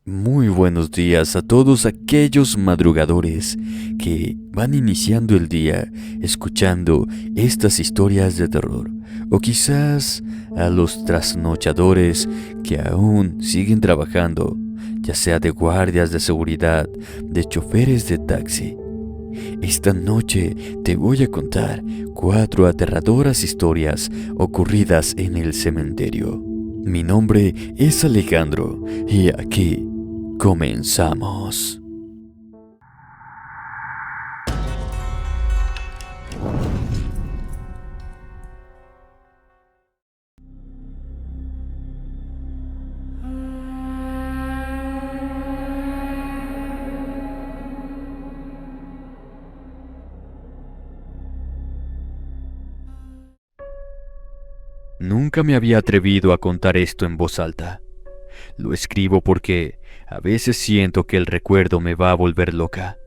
Muy buenos días a todos aquellos madrugadores que van iniciando el día escuchando estas historias de terror, o quizás a los trasnochadores que aún siguen trabajando, ya sea de guardias de seguridad, de choferes de taxi. Esta noche te voy a contar 4 aterradoras historias ocurridas en el cementerio. Mi nombre es Alejandro y aquí comenzamos. Nunca me había atrevido a contar esto en voz alta. Lo escribo porque a veces siento que el recuerdo me va a volver loca.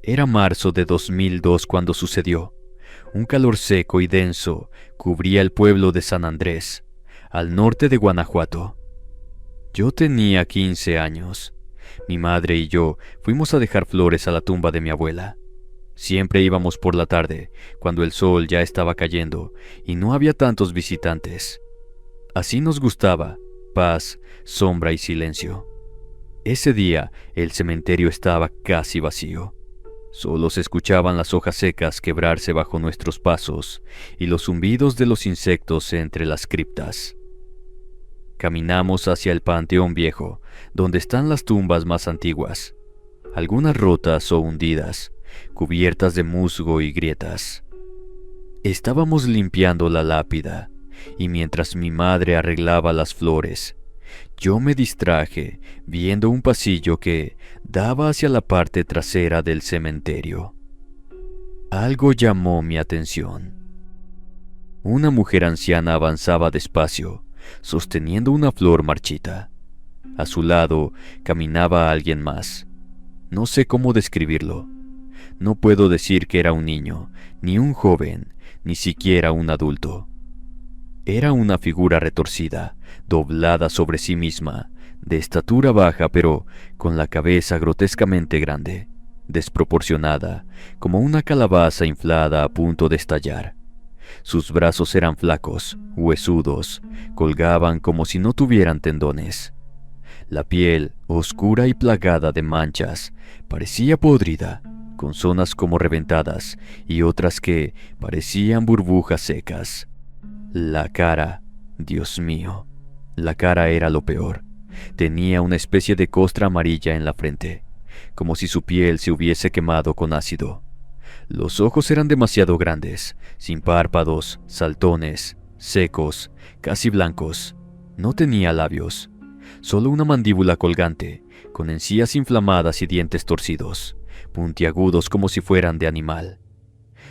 Era marzo de 2002 cuando sucedió. Un calor seco y denso cubría el pueblo de San Andrés, al norte de Guanajuato. Yo tenía 15 años. Mi madre y yo fuimos a dejar flores a la tumba de mi abuela. Siempre íbamos por la tarde, cuando el sol ya estaba cayendo y no había tantos visitantes. Así nos gustaba, paz, sombra y silencio. Ese día el cementerio estaba casi vacío. Solo se escuchaban las hojas secas quebrarse bajo nuestros pasos y los zumbidos de los insectos entre las criptas. Caminamos hacia el panteón viejo, donde están las tumbas más antiguas, algunas rotas o hundidas, cubiertas de musgo y grietas. Estábamos limpiando la lápida, y mientras mi madre arreglaba las flores, yo me distraje viendo un pasillo que daba hacia la parte trasera del cementerio. Algo llamó mi atención. Una mujer anciana avanzaba despacio, sosteniendo una flor marchita. A su lado caminaba alguien más. No sé cómo describirlo. No puedo decir que era un niño, ni un joven, ni siquiera un adulto. Era una figura retorcida, doblada sobre sí misma, de estatura baja pero con la cabeza grotescamente grande, desproporcionada, como una calabaza inflada a punto de estallar. Sus brazos eran flacos, huesudos, colgaban como si no tuvieran tendones. La piel, oscura y plagada de manchas, parecía podrida, con zonas como reventadas y otras que parecían burbujas secas. La cara, Dios mío, la cara era lo peor. Tenía una especie de costra amarilla en la frente, como si su piel se hubiese quemado con ácido. Los ojos eran demasiado grandes, sin párpados, saltones, secos, casi blancos. No tenía labios, solo una mandíbula colgante, con encías inflamadas y dientes torcidos, puntiagudos como si fueran de animal.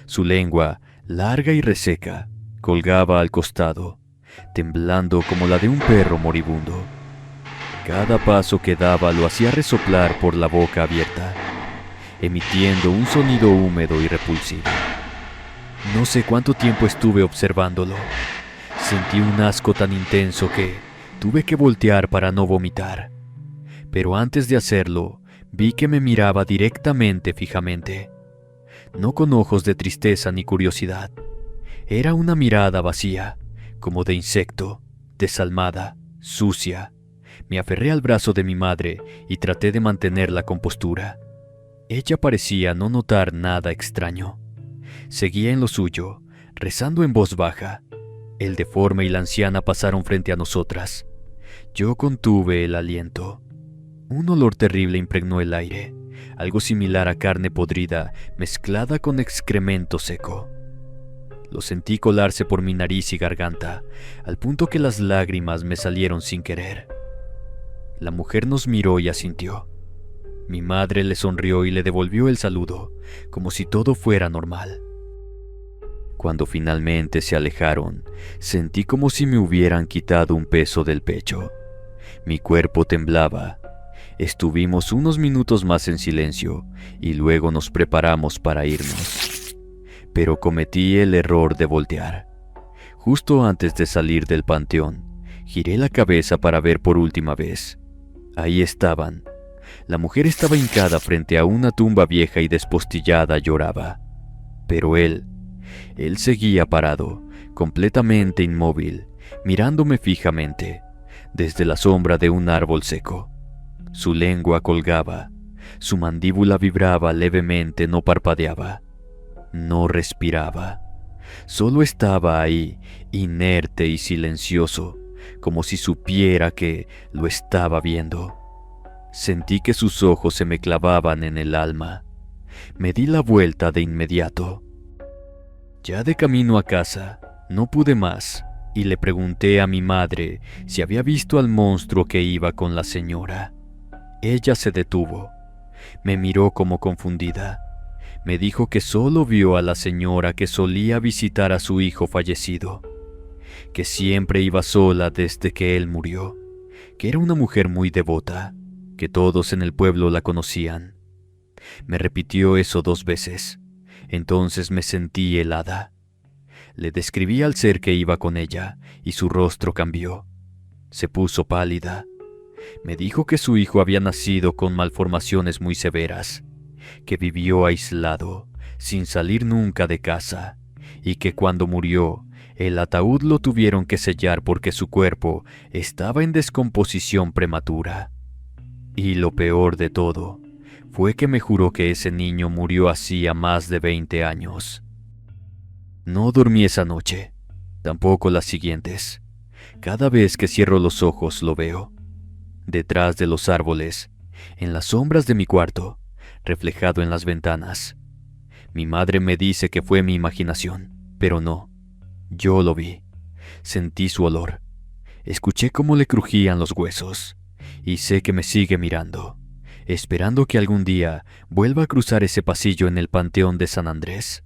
Su lengua, larga y reseca, colgaba al costado, temblando como la de un perro moribundo. Cada paso que daba lo hacía resoplar por la boca abierta, emitiendo un sonido húmedo y repulsivo. No sé cuánto tiempo estuve observándolo. Sentí un asco tan intenso que tuve que voltear para no vomitar. Pero antes de hacerlo, vi que me miraba directamente, fijamente. No con ojos de tristeza ni curiosidad. Era una mirada vacía, como de insecto, desalmada, sucia. Me aferré al brazo de mi madre y traté de mantener la compostura. Ella parecía no notar nada extraño. Seguía en lo suyo, rezando en voz baja. El deforme y la anciana pasaron frente a nosotras. Yo contuve el aliento. Un olor terrible impregnó el aire, algo similar a carne podrida mezclada con excremento seco. Lo sentí colarse por mi nariz y garganta, al punto que las lágrimas me salieron sin querer. La mujer nos miró y asintió. Mi madre le sonrió y le devolvió el saludo, como si todo fuera normal. Cuando finalmente se alejaron, sentí como si me hubieran quitado un peso del pecho. Mi cuerpo temblaba. Estuvimos unos minutos más en silencio y luego nos preparamos para irnos. Pero cometí el error de voltear. Justo antes de salir del panteón, giré la cabeza para ver por última vez. Ahí estaban. La mujer estaba hincada frente a una tumba vieja y despostillada lloraba. Pero él seguía parado, completamente inmóvil, mirándome fijamente, desde la sombra de un árbol seco. Su lengua colgaba, su mandíbula vibraba levemente, no parpadeaba, no respiraba. Solo estaba ahí, inerte y silencioso, como si supiera que lo estaba viendo. Sentí que sus ojos se me clavaban en el alma. Me di la vuelta de inmediato. Ya de camino a casa, no pude más y le pregunté a mi madre si había visto al monstruo que iba con la señora. Ella se detuvo. Me miró como confundida. Me dijo que solo vio a la señora que solía visitar a su hijo fallecido, que siempre iba sola desde que él murió, que era una mujer muy devota, que todos en el pueblo la conocían. Me repitió eso 2 veces. Entonces me sentí helada. Le describí al ser que iba con ella y su rostro cambió. Se puso pálida. Me dijo que su hijo había nacido con malformaciones muy severas, que vivió aislado, sin salir nunca de casa, y que cuando murió, el ataúd lo tuvieron que sellar porque su cuerpo estaba en descomposición prematura. Y lo peor de todo fue que me juró que ese niño murió hacía más de 20 años. No dormí esa noche, tampoco las siguientes. Cada vez que cierro los ojos lo veo. Detrás de los árboles, en las sombras de mi cuarto, reflejado en las ventanas. Mi madre me dice que fue mi imaginación, pero no. Yo lo vi. Sentí su olor. Escuché cómo le crujían los huesos. Y sé que me sigue mirando, esperando que algún día vuelva a cruzar ese pasillo en el Panteón de San Andrés.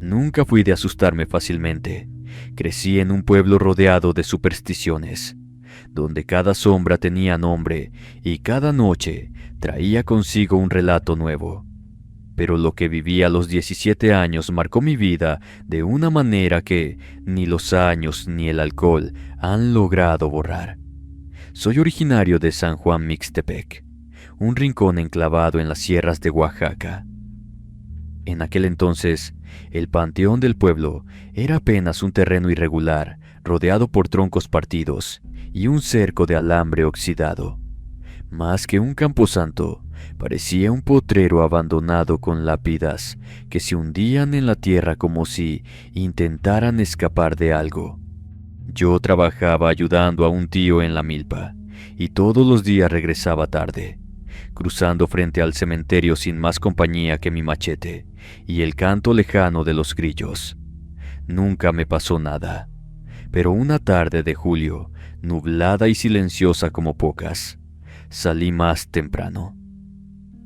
Nunca fui de asustarme fácilmente. Crecí en un pueblo rodeado de supersticiones, donde cada sombra tenía nombre y cada noche traía consigo un relato nuevo. Pero lo que viví a los 17 años marcó mi vida de una manera que ni los años ni el alcohol han logrado borrar. Soy originario de San Juan Mixtepec, un rincón enclavado en las sierras de Oaxaca. En aquel entonces, el panteón del pueblo era apenas un terreno irregular, rodeado por troncos partidos y un cerco de alambre oxidado. Más que un camposanto, parecía un potrero abandonado con lápidas que se hundían en la tierra como si intentaran escapar de algo. Yo trabajaba ayudando a un tío en la milpa, y todos los días regresaba tarde, cruzando frente al cementerio sin más compañía que mi machete y el canto lejano de los grillos. Nunca me pasó nada, pero una tarde de julio, nublada y silenciosa como pocas, salí más temprano.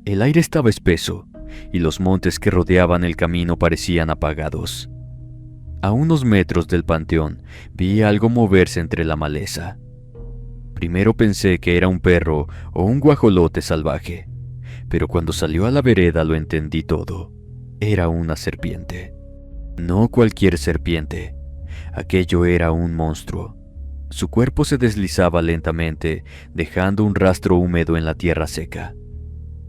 El aire estaba espeso y los montes que rodeaban el camino parecían apagados. A unos metros del panteón vi algo moverse entre la maleza. Primero pensé que era un perro o un guajolote salvaje, pero cuando salió a la vereda lo entendí todo. Era una serpiente. No cualquier serpiente. Aquello era un monstruo. Su cuerpo se deslizaba lentamente, dejando un rastro húmedo en la tierra seca.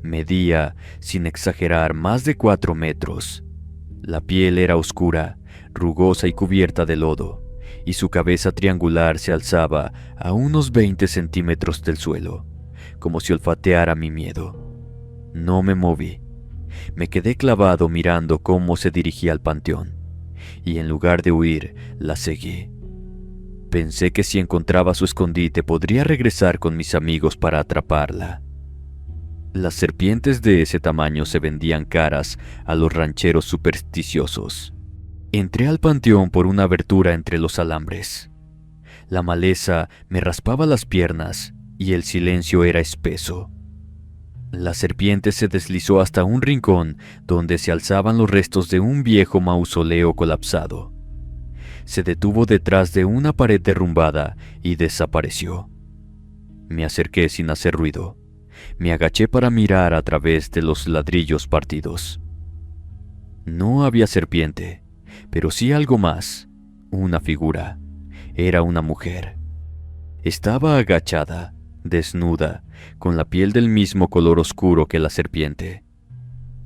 Medía, sin exagerar, más de 4 metros. La piel era oscura, rugosa y cubierta de lodo, y su cabeza triangular se alzaba a unos 20 centímetros del suelo, como si olfateara mi miedo. No me moví. Me quedé clavado mirando cómo se dirigía al panteón, y en lugar de huir, la seguí. Pensé que si encontraba su escondite podría regresar con mis amigos para atraparla. Las serpientes de ese tamaño se vendían caras a los rancheros supersticiosos. Entré al panteón por una abertura entre los alambres. La maleza me raspaba las piernas y el silencio era espeso. La serpiente se deslizó hasta un rincón donde se alzaban los restos de un viejo mausoleo colapsado. se detuvo detrás de una pared derrumbada y desapareció. Me acerqué sin hacer ruido. Me agaché para mirar a través de los ladrillos partidos. No había serpiente, pero sí algo más, una figura. Era una mujer. Estaba agachada, desnuda, con la piel del mismo color oscuro que la serpiente.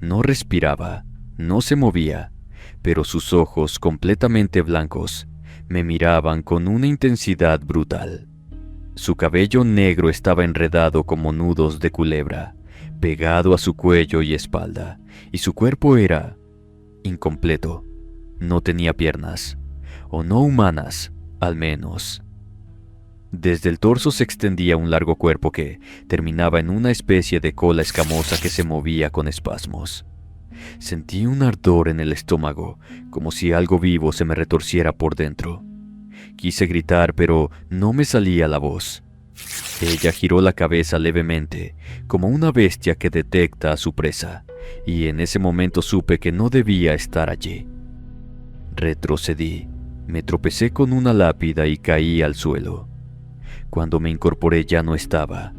No respiraba, no se movía, pero sus ojos, completamente blancos, me miraban con una intensidad brutal. Su cabello negro estaba enredado como nudos de culebra, pegado a su cuello y espalda, y su cuerpo era incompleto. No tenía piernas, o no humanas, al menos. Desde el torso se extendía un largo cuerpo que terminaba en una especie de cola escamosa que se movía con espasmos. Sentí un ardor en el estómago, como si algo vivo se me retorciera por dentro. Quise gritar, pero no me salía la voz. Ella giró la cabeza levemente, como una bestia que detecta a su presa, y en ese momento supe que no debía estar allí. Retrocedí, me tropecé con una lápida y caí al suelo. Cuando me incorporé ya no estaba.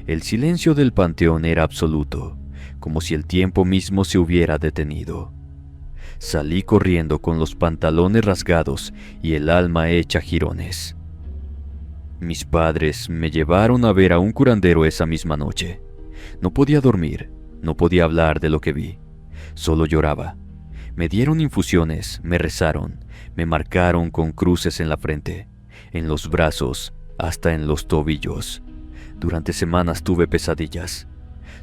El silencio del panteón era absoluto, como si el tiempo mismo se hubiera detenido. Salí corriendo con los pantalones rasgados y el alma hecha jirones. Mis padres me llevaron a ver a un curandero esa misma noche. No podía dormir, no podía hablar de lo que vi. Solo lloraba. Me dieron infusiones, me rezaron, me marcaron con cruces en la frente, en los brazos, hasta en los tobillos. Durante semanas tuve pesadillas.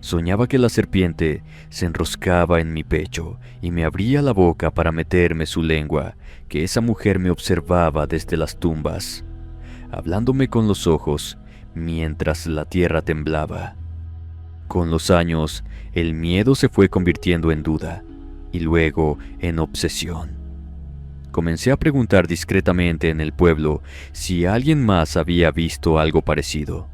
Soñaba que la serpiente se enroscaba en mi pecho y me abría la boca para meterme su lengua, que esa mujer me observaba desde las tumbas, hablándome con los ojos mientras la tierra temblaba. Con los años, el miedo se fue convirtiendo en duda y luego en obsesión. Comencé a preguntar discretamente en el pueblo si alguien más había visto algo parecido.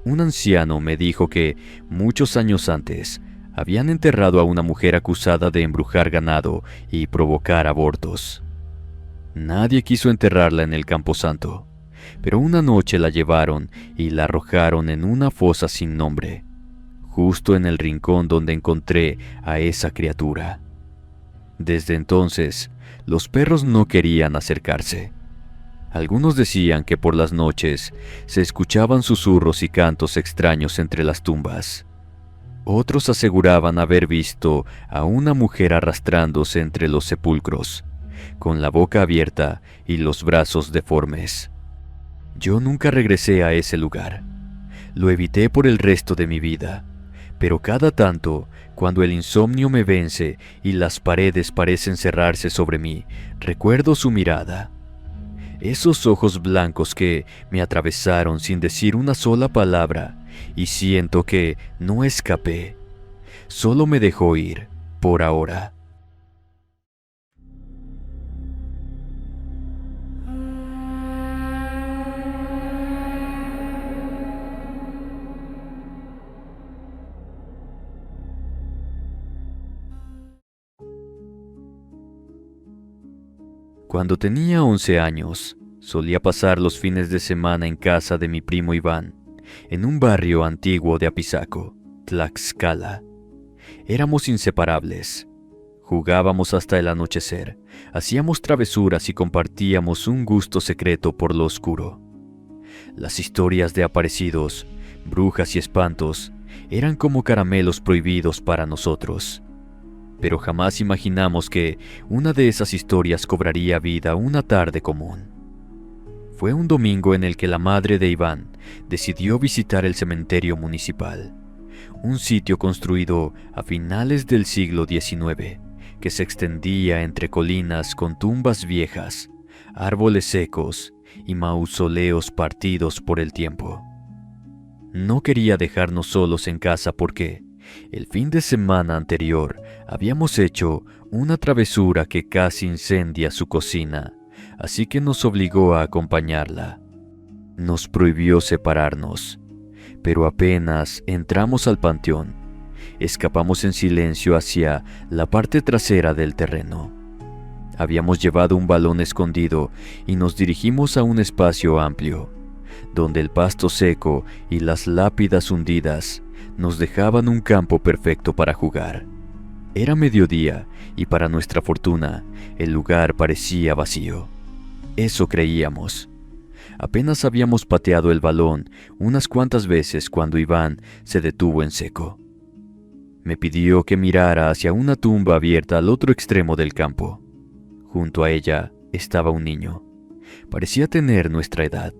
Un anciano me dijo que muchos años antes habían enterrado a una mujer acusada de embrujar ganado y provocar abortos. Nadie quiso enterrarla en el camposanto, pero una noche la llevaron y la arrojaron en una fosa sin nombre, justo en el rincón donde encontré a esa criatura. Desde entonces, los perros no querían acercarse. Algunos decían que por las noches se escuchaban susurros y cantos extraños entre las tumbas. Otros aseguraban haber visto a una mujer arrastrándose entre los sepulcros, con la boca abierta y los brazos deformes. Yo nunca regresé a ese lugar. Lo evité por el resto de mi vida, pero cada tanto, cuando el insomnio me vence y las paredes parecen cerrarse sobre mí, recuerdo su mirada. Esos ojos blancos que me atravesaron sin decir una sola palabra, y siento que no escapé. Solo me dejó ir, por ahora. Cuando tenía 11 años, solía pasar los fines de semana en casa de mi primo Iván, en un barrio antiguo de Apizaco, Tlaxcala. Éramos inseparables. Jugábamos hasta el anochecer, hacíamos travesuras y compartíamos un gusto secreto por lo oscuro. Las historias de aparecidos, brujas y espantos eran como caramelos prohibidos para nosotros. Pero jamás imaginamos que una de esas historias cobraría vida una tarde común. Fue un domingo en el que la madre de Iván decidió visitar el cementerio municipal, un sitio construido a finales del siglo XIX, que se extendía entre colinas con tumbas viejas, árboles secos y mausoleos partidos por el tiempo. No quería dejarnos solos en casa porque el fin de semana anterior habíamos hecho una travesura que casi incendia su cocina, así que nos obligó a acompañarla. Nos prohibió separarnos, pero apenas entramos al panteón, escapamos en silencio hacia la parte trasera del terreno. Habíamos llevado un balón escondido y nos dirigimos a un espacio amplio, donde el pasto seco y las lápidas hundidas nos dejaban un campo perfecto para jugar. Era mediodía y para nuestra fortuna, el lugar parecía vacío. Eso creíamos. Apenas habíamos pateado el balón unas cuantas veces cuando Iván se detuvo en seco. Me pidió que mirara hacia una tumba abierta al otro extremo del campo. Junto a ella estaba un niño. Parecía tener nuestra edad.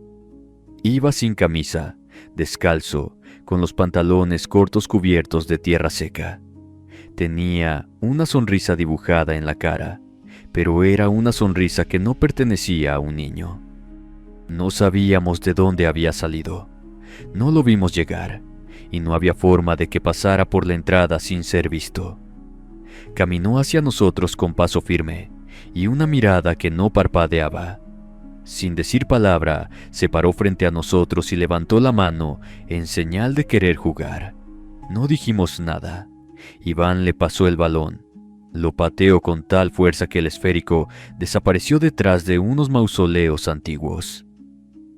Iba sin camisa, descalzo, con los pantalones cortos cubiertos de tierra seca. Tenía una sonrisa dibujada en la cara, pero era una sonrisa que no pertenecía a un niño. No sabíamos de dónde había salido. No lo vimos llegar, y no había forma de que pasara por la entrada sin ser visto. Caminó hacia nosotros con paso firme y una mirada que no parpadeaba. Sin decir palabra, se paró frente a nosotros y levantó la mano en señal de querer jugar. No dijimos nada. Iván le pasó el balón. Lo pateó con tal fuerza que el esférico desapareció detrás de unos mausoleos antiguos.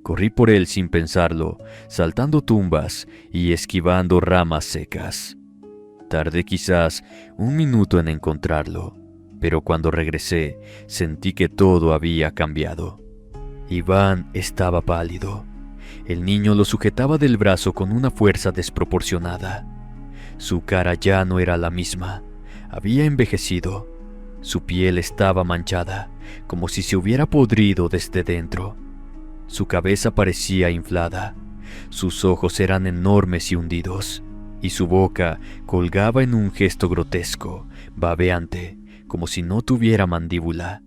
Corrí por él sin pensarlo, saltando tumbas y esquivando ramas secas. Tardé quizás un minuto en encontrarlo, pero cuando regresé sentí que todo había cambiado. Iván estaba pálido. El niño lo sujetaba del brazo con una fuerza desproporcionada. Su cara ya no era la misma. Había envejecido. Su piel estaba manchada, como si se hubiera podrido desde dentro. Su cabeza parecía inflada. Sus ojos eran enormes y hundidos, y su boca colgaba en un gesto grotesco, babeante, como si no tuviera mandíbula.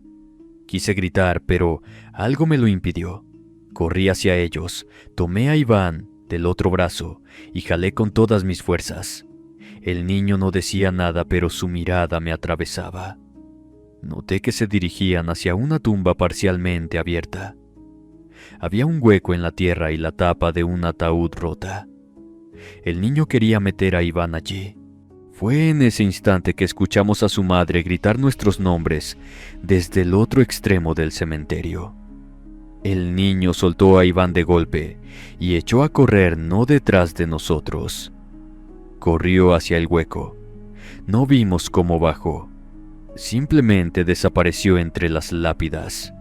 Quise gritar, pero algo me lo impidió. Corrí hacia ellos, tomé a Iván del otro brazo y jalé con todas mis fuerzas. El niño no decía nada, pero su mirada me atravesaba. Noté que se dirigían hacia una tumba parcialmente abierta. Había un hueco en la tierra y la tapa de un ataúd rota. El niño quería meter a Iván allí. Fue en ese instante que escuchamos a su madre gritar nuestros nombres desde el otro extremo del cementerio. El niño soltó a Iván de golpe y echó a correr no detrás de nosotros. Corrió hacia el hueco. No vimos cómo bajó. Simplemente desapareció entre las lápidas.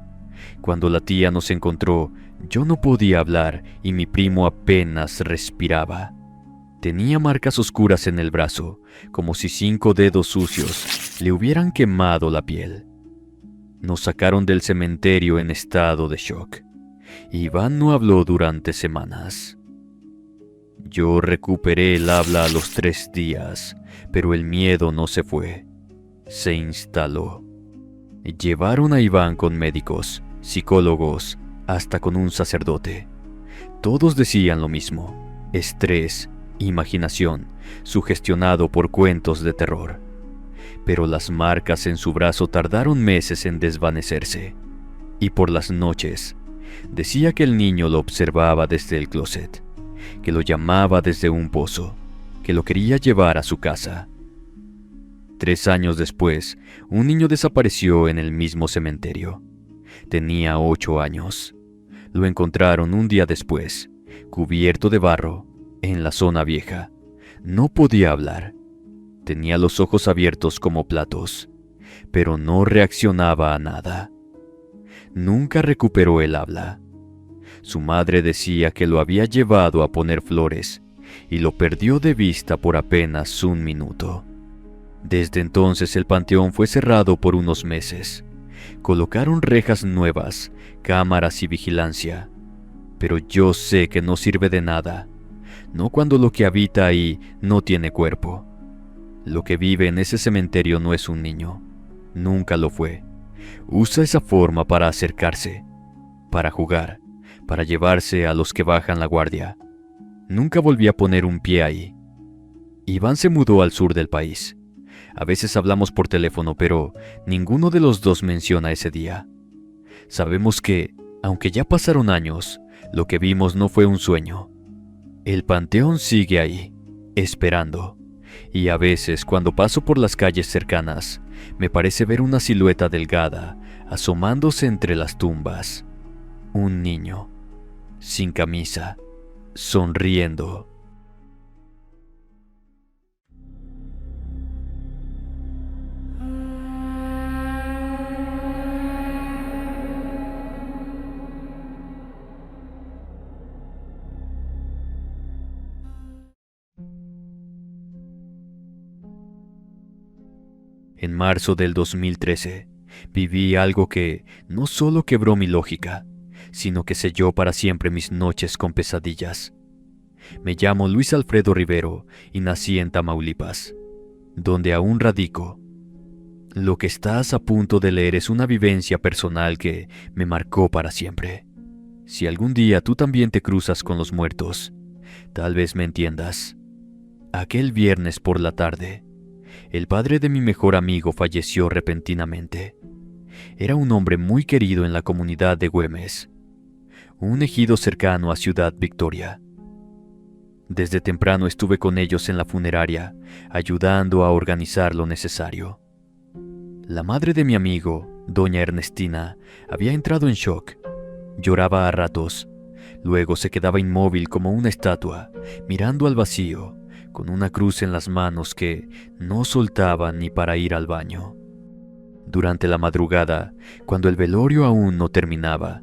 Cuando la tía nos encontró, yo no podía hablar y mi primo apenas respiraba. Tenía marcas oscuras en el brazo, como si 5 dedos sucios le hubieran quemado la piel. Nos sacaron del cementerio en estado de shock. Iván no habló durante semanas. Yo recuperé el habla a los 3 días, pero el miedo no se fue. Se instaló. Llevaron a Iván con médicos, psicólogos, hasta con un sacerdote. Todos decían lo mismo: estrés, imaginación, sugestionado por cuentos de terror. Pero las marcas en su brazo tardaron meses en desvanecerse. Y por las noches, decía que el niño lo observaba desde el closet, que lo llamaba desde un pozo, que lo quería llevar a su casa. 3 años después, un niño desapareció en el mismo cementerio. Tenía 8 años. Lo encontraron un día después, cubierto de barro, en la zona vieja. No podía hablar. Tenía los ojos abiertos como platos, pero no reaccionaba a nada. Nunca recuperó el habla. Su madre decía que lo había llevado a poner flores y lo perdió de vista por apenas un minuto. Desde entonces el panteón fue cerrado por unos meses. Colocaron rejas nuevas, cámaras y vigilancia. Pero yo sé que no sirve de nada. No cuando lo que habita ahí no tiene cuerpo. Lo que vive en ese cementerio no es un niño. Nunca lo fue. Usa esa forma para acercarse, para jugar, para llevarse a los que bajan la guardia. Nunca volví a poner un pie ahí. Iván se mudó al sur del país. A veces hablamos por teléfono, pero ninguno de los dos menciona ese día. Sabemos que, aunque ya pasaron años, lo que vimos no fue un sueño. El panteón sigue ahí, esperando. Y a veces, cuando paso por las calles cercanas, me parece ver una silueta delgada, asomándose entre las tumbas, un niño, sin camisa, sonriendo. En marzo del 2013, viví algo que no solo quebró mi lógica, sino que selló para siempre mis noches con pesadillas. Me llamo Luis Alfredo Rivero y nací en Tamaulipas, donde aún radico. Lo que estás a punto de leer es una vivencia personal que me marcó para siempre. Si algún día tú también te cruzas con los muertos, tal vez me entiendas. Aquel viernes por la tarde, el padre de mi mejor amigo falleció repentinamente. Era un hombre muy querido en la comunidad de Güemes, un ejido cercano a Ciudad Victoria. Desde temprano estuve con ellos en la funeraria, ayudando a organizar lo necesario. La madre de mi amigo, doña Ernestina, había entrado en shock. Lloraba a ratos, luego se quedaba inmóvil como una estatua, mirando al vacío, con una cruz en las manos que no soltaba ni para ir al baño. Durante la madrugada, cuando el velorio aún no terminaba,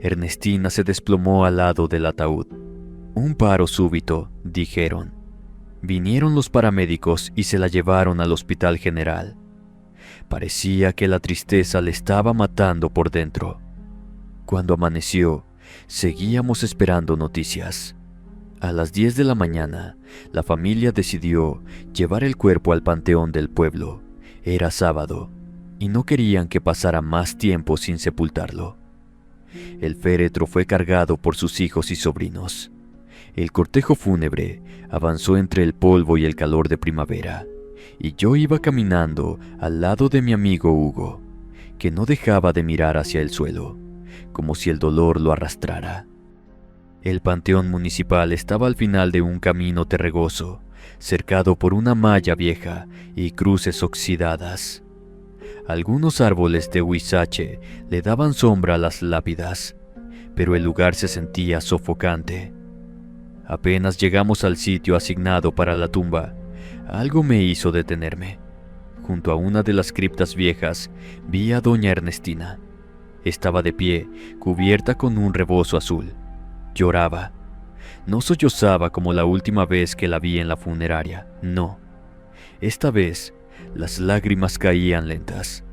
Ernestina se desplomó al lado del ataúd. Un paro súbito, dijeron. Vinieron los paramédicos y se la llevaron al hospital general. Parecía que la tristeza le estaba matando por dentro. Cuando amaneció, seguíamos esperando noticias. A las 10 de la mañana, la familia decidió llevar el cuerpo al panteón del pueblo. Era sábado, y no querían que pasara más tiempo sin sepultarlo. El féretro fue cargado por sus hijos y sobrinos. El cortejo fúnebre avanzó entre el polvo y el calor de primavera, y yo iba caminando al lado de mi amigo Hugo, que no dejaba de mirar hacia el suelo, como si el dolor lo arrastrara. El panteón municipal estaba al final de un camino terregoso, cercado por una malla vieja y cruces oxidadas. Algunos árboles de huizache le daban sombra a las lápidas, pero el lugar se sentía sofocante. Apenas llegamos al sitio asignado para la tumba, algo me hizo detenerme. Junto a una de las criptas viejas vi a doña Ernestina. Estaba de pie, cubierta con un rebozo azul. Lloraba. No sollozaba como la última vez que la vi en la funeraria, no. Esta vez, las lágrimas caían lentas,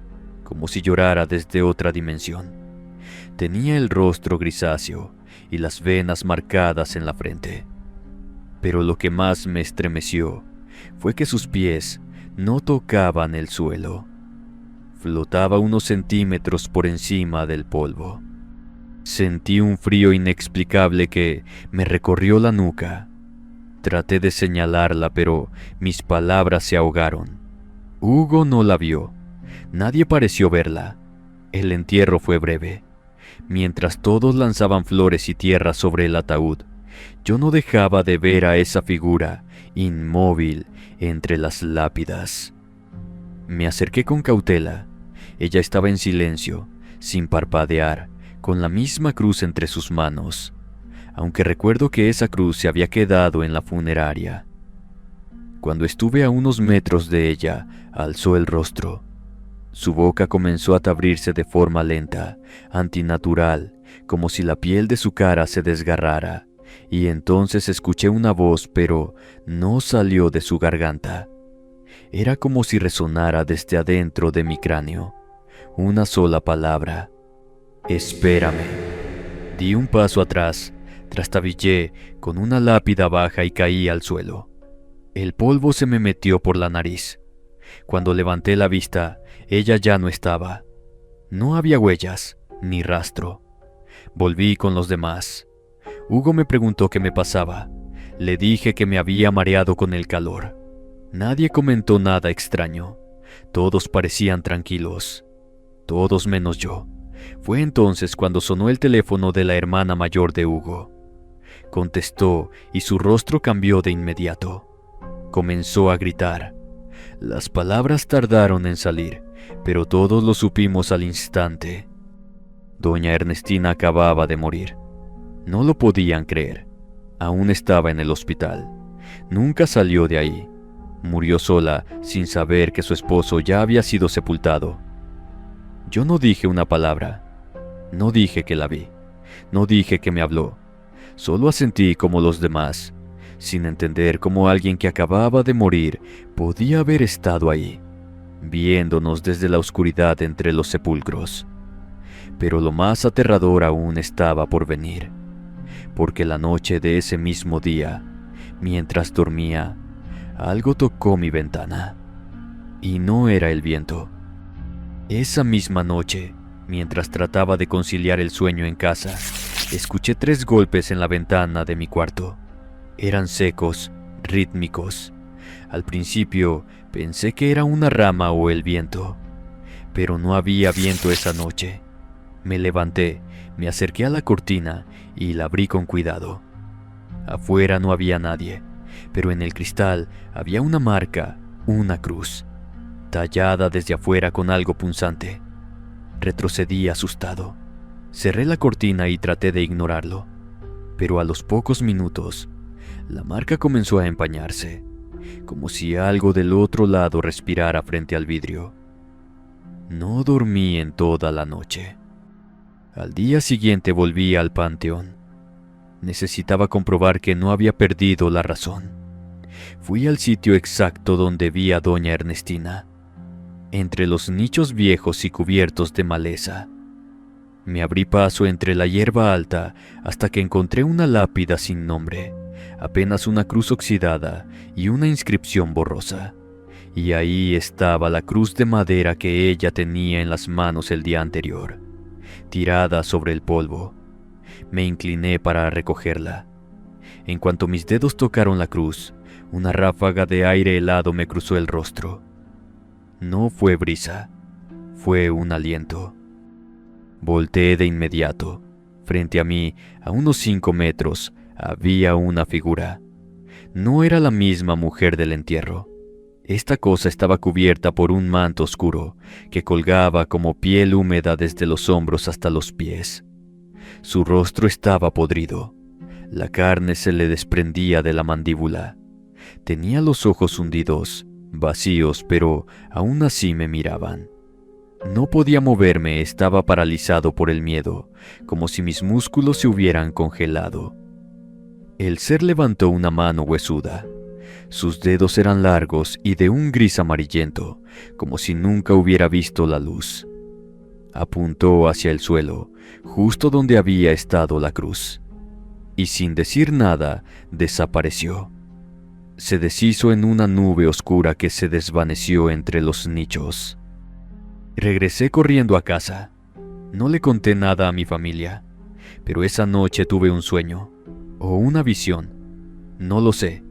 como si llorara desde otra dimensión. Tenía el rostro grisáceo y las venas marcadas en la frente. Pero lo que más me estremeció fue que sus pies no tocaban el suelo. Flotaba unos centímetros por encima del polvo. Sentí un frío inexplicable que me recorrió la nuca. Traté de señalarla, pero mis palabras se ahogaron. Hugo no la vio. Nadie pareció verla. El entierro fue breve. Mientras todos lanzaban flores y tierra sobre el ataúd, yo no dejaba de ver a esa figura inmóvil entre las lápidas. Me acerqué con cautela. Ella estaba en silencio, sin parpadear, con la misma cruz entre sus manos, aunque recuerdo que esa cruz se había quedado en la funeraria. Cuando estuve a unos metros de ella, alzó el rostro. Su boca comenzó a abrirse de forma lenta, antinatural, como si la piel de su cara se desgarrara, y entonces escuché una voz, pero no salió de su garganta. Era como si resonara desde adentro de mi cráneo. Una sola palabra: espérame. Di un paso atrás, trastabillé con una lápida baja y caí al suelo. El polvo se me metió por la nariz. Cuando levanté la vista, ella ya no estaba. No había huellas, ni rastro. Volví con los demás. Hugo me preguntó qué me pasaba. Le dije que me había mareado con el calor. Nadie comentó nada extraño. Todos parecían tranquilos. Todos menos yo. Fue entonces cuando sonó el teléfono de la hermana mayor de Hugo. Contestó y su rostro cambió de inmediato. Comenzó a gritar. Las palabras tardaron en salir, pero todos lo supimos al instante. Doña Ernestina acababa de morir. No lo podían creer. Aún estaba en el hospital. Nunca salió de ahí. Murió sola, sin saber que su esposo ya había sido sepultado. Yo no dije una palabra. No dije que la vi. No dije que me habló. Solo asentí como los demás, sin entender cómo alguien que acababa de morir podía haber estado ahí, viéndonos desde la oscuridad entre los sepulcros. Pero lo más aterrador aún estaba por venir, porque la noche de ese mismo día, mientras dormía, algo tocó mi ventana. Y no era el viento. Esa misma noche, mientras trataba de conciliar el sueño en casa, escuché 3 golpes en la ventana de mi cuarto. Eran secos, rítmicos. Al principio pensé que era una rama o el viento, pero no había viento esa noche. Me levanté, me acerqué a la cortina y la abrí con cuidado. Afuera no había nadie, pero en el cristal había una marca, una cruz, tallada desde afuera con algo punzante. Retrocedí asustado. Cerré la cortina y traté de ignorarlo, pero a los pocos minutos, la marca comenzó a empañarse, como si algo del otro lado respirara frente al vidrio. No dormí en toda la noche. Al día siguiente volví al panteón. Necesitaba comprobar que no había perdido la razón. Fui al sitio exacto donde vi a doña Ernestina, entre los nichos viejos y cubiertos de maleza. Me abrí paso entre la hierba alta hasta que encontré una lápida sin nombre, apenas una cruz oxidada y una inscripción borrosa. Y ahí estaba la cruz de madera que ella tenía en las manos el día anterior, tirada sobre el polvo. Me incliné para recogerla. En cuanto mis dedos tocaron la cruz, una ráfaga de aire helado me cruzó el rostro. No fue brisa, fue un aliento. Volteé de inmediato. Frente a mí, a unos 5 metros, había una figura. No era la misma mujer del entierro. Esta cosa estaba cubierta por un manto oscuro que colgaba como piel húmeda desde los hombros hasta los pies. Su rostro estaba podrido. La carne se le desprendía de la mandíbula. Tenía los ojos hundidos, vacíos, pero aún así me miraban. No podía moverme, estaba paralizado por el miedo, como si mis músculos se hubieran congelado. El ser levantó una mano huesuda. Sus dedos eran largos y de un gris amarillento, como si nunca hubiera visto la luz. Apuntó hacia el suelo, justo donde había estado la cruz, y sin decir nada, desapareció. Se deshizo en una nube oscura que se desvaneció entre los nichos. Regresé corriendo a casa. No le conté nada a mi familia, pero esa noche tuve un sueño, o una visión, no lo sé.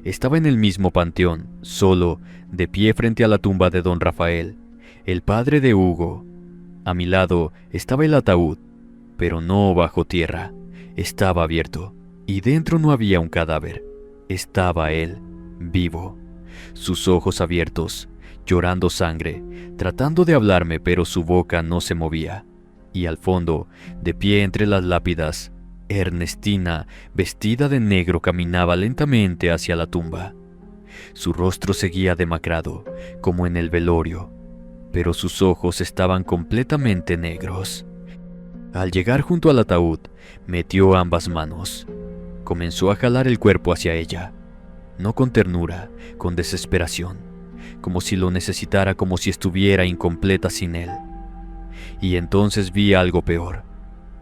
Estaba en el mismo panteón, solo, de pie frente a la tumba de don Rafael, el padre de Hugo. A mi lado estaba el ataúd, pero no bajo tierra, estaba abierto, y dentro no había un cadáver. Estaba él, vivo, sus ojos abiertos, llorando sangre, tratando de hablarme, pero su boca no se movía. Y al fondo, de pie entre las lápidas, Ernestina, vestida de negro, caminaba lentamente hacia la tumba. Su rostro seguía demacrado, como en el velorio, pero sus ojos estaban completamente negros. Al llegar junto al ataúd, metió ambas manos. Comenzó a jalar el cuerpo hacia ella, no con ternura, con desesperación, como si lo necesitara, como si estuviera incompleta sin él. Y entonces vi algo peor.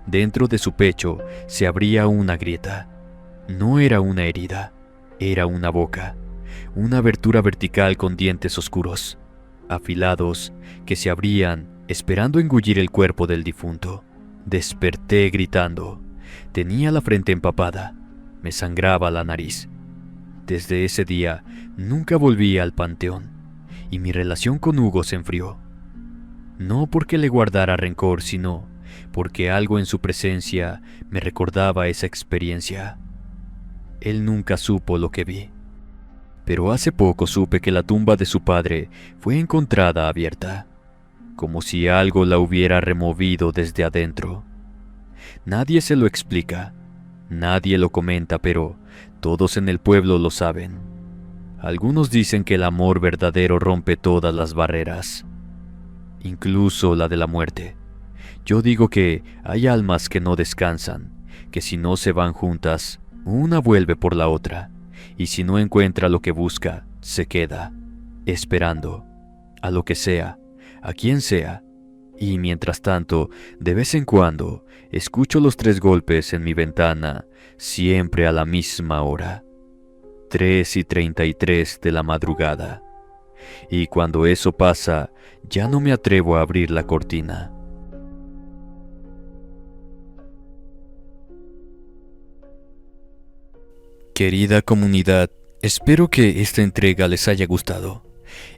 Dentro de su pecho se abría una grieta. No era una herida, era una boca, una abertura vertical con dientes oscuros, afilados, que se abrían, esperando engullir el cuerpo del difunto. Desperté gritando. Tenía la frente empapada, me sangraba la nariz. Desde ese día nunca volví al panteón, y mi relación con Hugo se enfrió. No porque le guardara rencor, sino porque algo en su presencia me recordaba esa experiencia. Él nunca supo lo que vi. pero hace poco supe que la tumba de su padre fue encontrada abierta, como si algo la hubiera removido desde adentro. Nadie se lo explica, nadie lo comenta, pero todos en el pueblo lo saben. Algunos dicen que el amor verdadero rompe todas las barreras, incluso la de la muerte. Yo digo que hay almas que no descansan, que si no se van juntas, una vuelve por la otra, y si no encuentra lo que busca, se queda, esperando, a lo que sea, a quien sea. Y mientras tanto, de vez en cuando, escucho los 3 golpes en mi ventana, siempre a la misma hora, 3:33 de la madrugada. Y cuando eso pasa, ya no me atrevo a abrir la cortina. Querida comunidad, espero que esta entrega les haya gustado.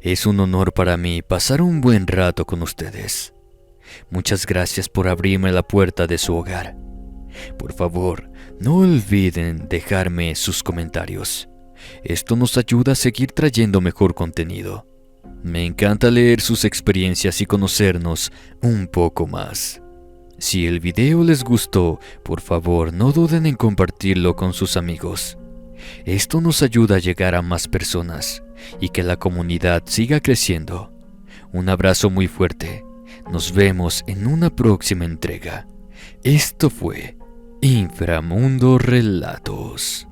Es un honor para mí pasar un buen rato con ustedes. Muchas gracias por abrirme la puerta de su hogar. Por favor, no olviden dejarme sus comentarios. Esto nos ayuda a seguir trayendo mejor contenido. Me encanta leer sus experiencias y conocernos un poco más. Si el video les gustó, por favor no duden en compartirlo con sus amigos. Esto nos ayuda a llegar a más personas y que la comunidad siga creciendo. Un abrazo muy fuerte. Nos vemos en una próxima entrega. Esto fue Inframundo Relatos.